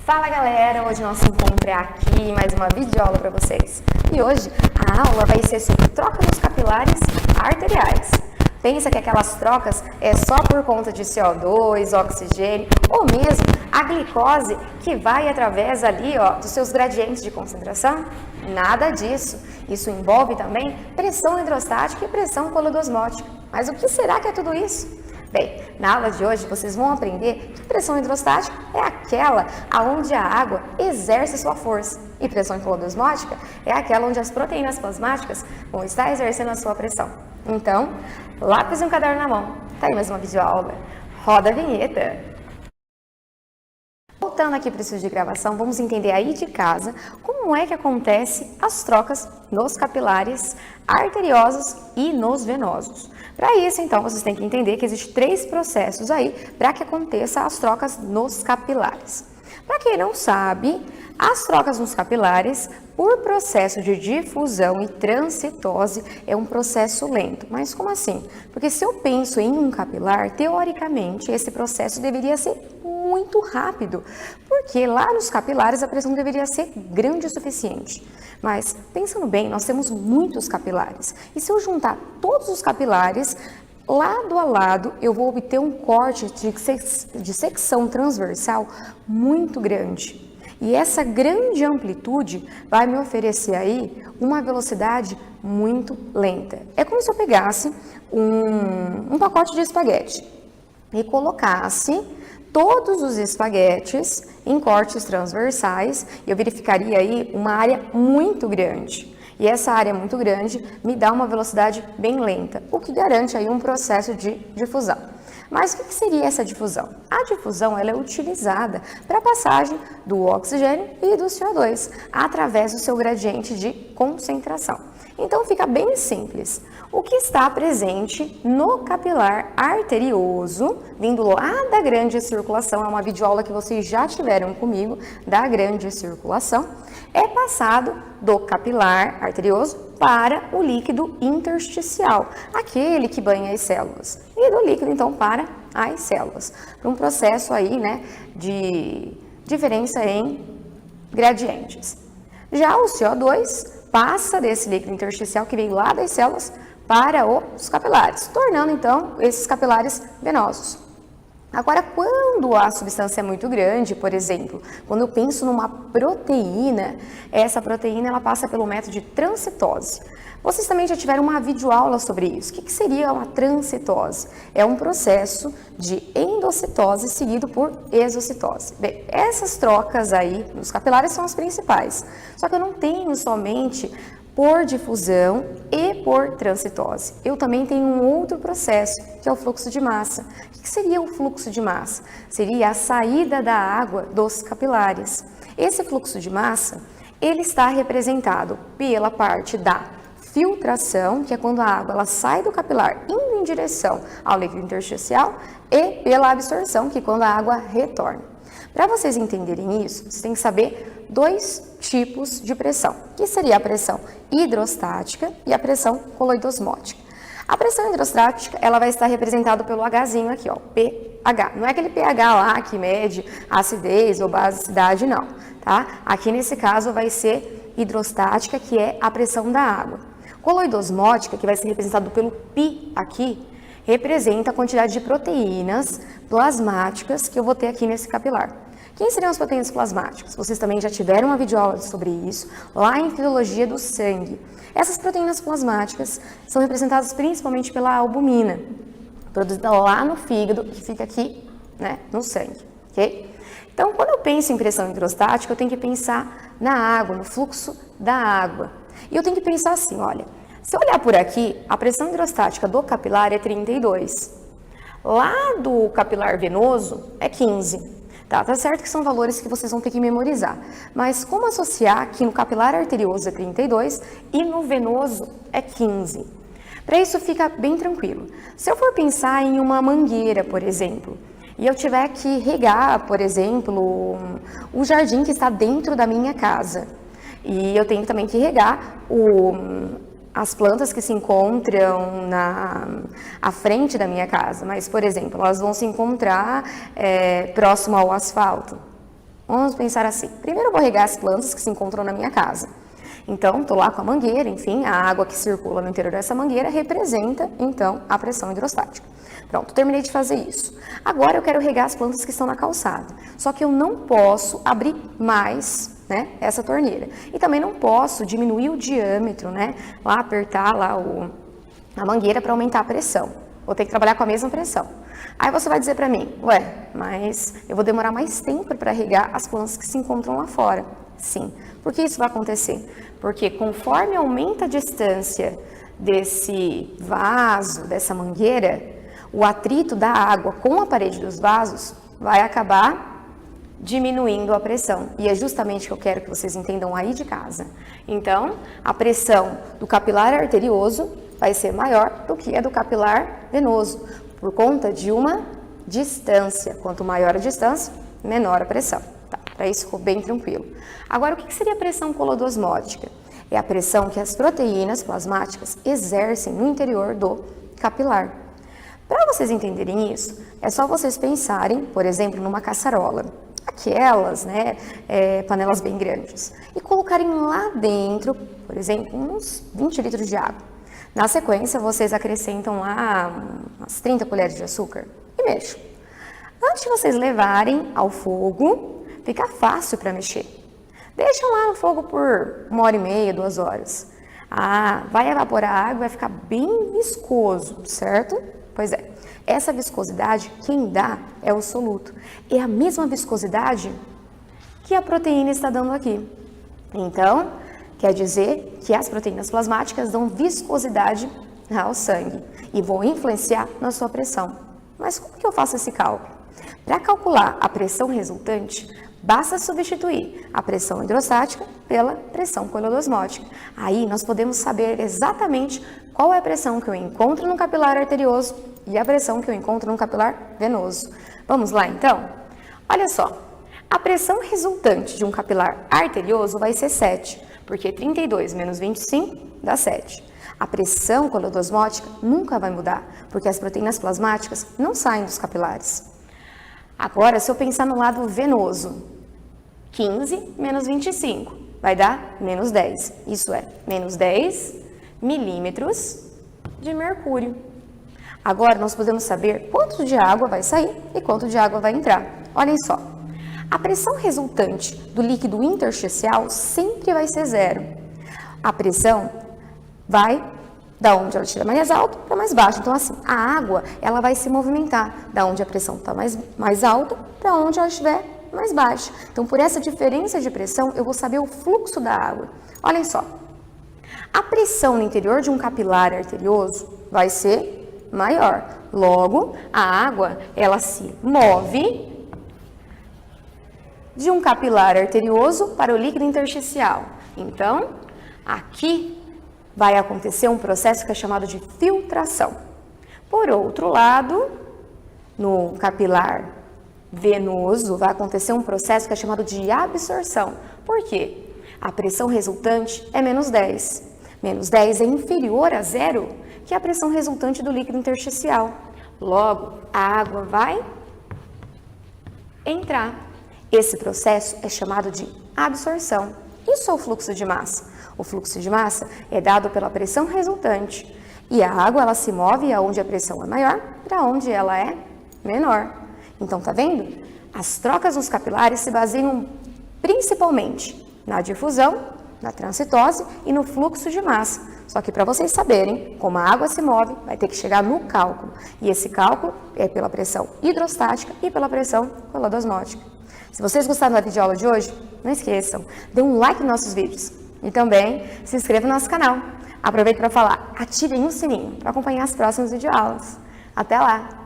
Fala galera, hoje nosso encontro é aqui, mais uma videoaula para vocês. E hoje a aula vai ser sobre troca dos capilares arteriais. Pensa que aquelas trocas é só por conta de CO2, oxigênio ou mesmo a glicose que vai através ali dos seus gradientes de concentração? Nada disso. Isso envolve também pressão hidrostática e pressão colodosmótica. Mas o que será que é tudo isso? Bem, na aula de hoje vocês vão aprender que pressão hidrostática é aquela onde a água exerce sua força e pressão colodosmótica é aquela onde as proteínas plasmáticas vão estar exercendo a sua pressão. Então, lápis e um caderno na mão. Tá aí mais uma videoaula. Roda a vinheta! Voltando aqui para o estúdio de gravação, vamos entender aí de casa como é que acontece as trocas nos capilares arteriosos e nos venosos. Para isso, então, vocês têm que entender que existem 3 processos aí para que aconteça as trocas nos capilares. Para quem não sabe, as trocas nos capilares, por processo de difusão e transitose, é um processo lento. Mas como assim? Porque se eu penso em um capilar, teoricamente, esse processo deveria ser muito rápido, porque lá nos capilares a pressão deveria ser grande o suficiente. Mas, pensando bem, nós temos muitos capilares. E se eu juntar todos os capilares, lado a lado, eu vou obter um corte de secção transversal muito grande. E essa grande amplitude vai me oferecer aí uma velocidade muito lenta. É como se eu pegasse um pacote de espaguete e colocasse todos os espaguetes em cortes transversais e eu verificaria aí uma área muito grande. E essa área muito grande me dá uma velocidade bem lenta, o que garante aí um processo de difusão. Mas o que seria essa difusão? A difusão ela é utilizada para a passagem do oxigênio e do CO2 através do seu gradiente de concentração. Então fica bem simples. O que está presente no capilar arterioso, vindo lá da grande circulação, é uma videoaula que vocês já tiveram comigo, da grande circulação, é passado do capilar arterioso para o líquido intersticial, aquele que banha as células, e do líquido então para as células, para um processo aí, de diferença em gradientes. Já o CO2 passa desse líquido intersticial que veio lá das células para os capilares, tornando então esses capilares venosos. Agora, quando a substância é muito grande, por exemplo, quando eu penso numa proteína, essa proteína ela passa pelo método de transitose. Vocês também já tiveram uma videoaula sobre isso. O que seria uma transitose? É um processo de endocitose seguido por exocitose. Bem, essas trocas aí nos capilares são as principais. Só que eu não tenho somente por difusão e por transitose. Eu também tenho um outro processo, que é o fluxo de massa. O que seria o fluxo de massa? Seria a saída da água dos capilares. Esse fluxo de massa, ele está representado pela parte da filtração, que é quando a água ela sai do capilar indo em direção ao líquido intersticial, e pela absorção, que é quando a água retorna. Para vocês entenderem isso, vocês têm que saber 2 tipos de pressão, que seria a pressão hidrostática e a pressão coloidosmótica. A pressão hidrostática, ela vai estar representada pelo Hzinho aqui, pH. Não é aquele pH lá que mede acidez ou basicidade, não, tá? Aqui nesse caso vai ser hidrostática, que é a pressão da água. Coloidosmótica, que vai ser representado pelo π aqui, representa a quantidade de proteínas plasmáticas que eu vou ter aqui nesse capilar. Quem seriam as proteínas plasmáticas? Vocês também já tiveram uma videoaula sobre isso, lá em Fisiologia do Sangue. Essas proteínas plasmáticas são representadas principalmente pela albumina, produzida lá no fígado, que fica aqui, no sangue, ok? Então, quando eu penso em pressão hidrostática, eu tenho que pensar na água, no fluxo da água. E eu tenho que pensar assim, olha, se eu olhar por aqui, a pressão hidrostática do capilar é 32. Lá do capilar venoso é 15. Tá certo que são valores que vocês vão ter que memorizar. Mas como associar que no capilar arterioso é 32 e no venoso é 15? Para isso fica bem tranquilo. Se eu for pensar em uma mangueira, por exemplo, e eu tiver que regar, por exemplo, o jardim que está dentro da minha casa, e eu tenho também que regar as plantas que se encontram à frente da minha casa, mas, por exemplo, elas vão se encontrar próximo ao asfalto. Vamos pensar assim. Primeiro eu vou regar as plantas que se encontram na minha casa. Então, estou lá com a mangueira, enfim, a água que circula no interior dessa mangueira representa, então, a pressão hidrostática. Pronto, terminei de fazer isso. Agora eu quero regar as plantas que estão na calçada. Só que eu não posso abrir mais, né, essa torneira. E também não posso diminuir o diâmetro, né, lá apertar lá a mangueira para aumentar a pressão. Vou ter que trabalhar com a mesma pressão. Aí você vai dizer para mim, ué, mas eu vou demorar mais tempo para regar as plantas que se encontram lá fora. Sim. Por que isso vai acontecer? Porque conforme aumenta a distância desse vaso, dessa mangueira, o atrito da água com a parede dos vasos vai acabar diminuindo a pressão. E é justamente o que eu quero que vocês entendam aí de casa. Então, a pressão do capilar arterioso vai ser maior do que a do capilar venoso, por conta de uma distância. Quanto maior a distância, menor a pressão. Tá? Para isso ficou bem tranquilo. Agora, o que seria a pressão colodosmótica? É a pressão que as proteínas plasmáticas exercem no interior do capilar. Para vocês entenderem isso, é só vocês pensarem, por exemplo, numa caçarola, aquelas, né, panelas bem grandes, e colocarem lá dentro, por exemplo, uns 20 litros de água. Na sequência, vocês acrescentam lá umas 30 colheres de açúcar e mexam. Antes de vocês levarem ao fogo, fica fácil para mexer. Deixam lá no fogo por 1h30, 2 horas. Vai evaporar a água e vai ficar bem viscoso, certo? Pois é, essa viscosidade, quem dá é o soluto. É a mesma viscosidade que a proteína está dando aqui. Então, quer dizer que as proteínas plasmáticas dão viscosidade ao sangue e vão influenciar na sua pressão. Mas como que eu faço esse cálculo? Para calcular a pressão resultante, basta substituir a pressão hidrostática pela pressão colodosmótica. Aí nós podemos saber exatamente qual é a pressão que eu encontro no capilar arterioso e a pressão que eu encontro no capilar venoso. Vamos lá então? Olha só, a pressão resultante de um capilar arterioso vai ser 7, porque 32 menos 25 dá 7. A pressão colodosmótica nunca vai mudar, porque as proteínas plasmáticas não saem dos capilares. Agora, se eu pensar no lado venoso, 15 menos 25 vai dar menos 10. Isso é, menos 10 milímetros de mercúrio. Agora, nós podemos saber quanto de água vai sair e quanto de água vai entrar. Olhem só, a pressão resultante do líquido intersticial sempre vai ser 0. A pressão vai da onde ela estiver mais alta para mais baixa. Então, assim, a água ela vai se movimentar da onde a pressão está mais alta para onde ela estiver mais baixa. Então, por essa diferença de pressão, eu vou saber o fluxo da água. Olhem só, a pressão no interior de um capilar arterioso vai ser maior. Logo, a água ela se move de um capilar arterioso para o líquido intersticial. Então, aqui vai acontecer um processo que é chamado de filtração. Por outro lado, no capilar venoso, vai acontecer um processo que é chamado de absorção. Por quê? A pressão resultante é menos 10. Menos 10 é inferior a 0, que é a pressão resultante do líquido intersticial. Logo, a água vai entrar. Esse processo é chamado de absorção. Isso é o fluxo de massa. O fluxo de massa é dado pela pressão resultante. E a água ela se move aonde a pressão é maior para onde ela é menor. Então, tá vendo? As trocas nos capilares se baseiam principalmente na difusão, na transitose e no fluxo de massa. Só que para vocês saberem como a água se move, vai ter que chegar no cálculo. E esse cálculo é pela pressão hidrostática e pela pressão colodosmótica. Se vocês gostaram da videoaula de hoje, não esqueçam, dê um like nos nossos vídeos. E também se inscreva no nosso canal. Aproveito para falar, ativem o sininho para acompanhar as próximas videoaulas. Até lá!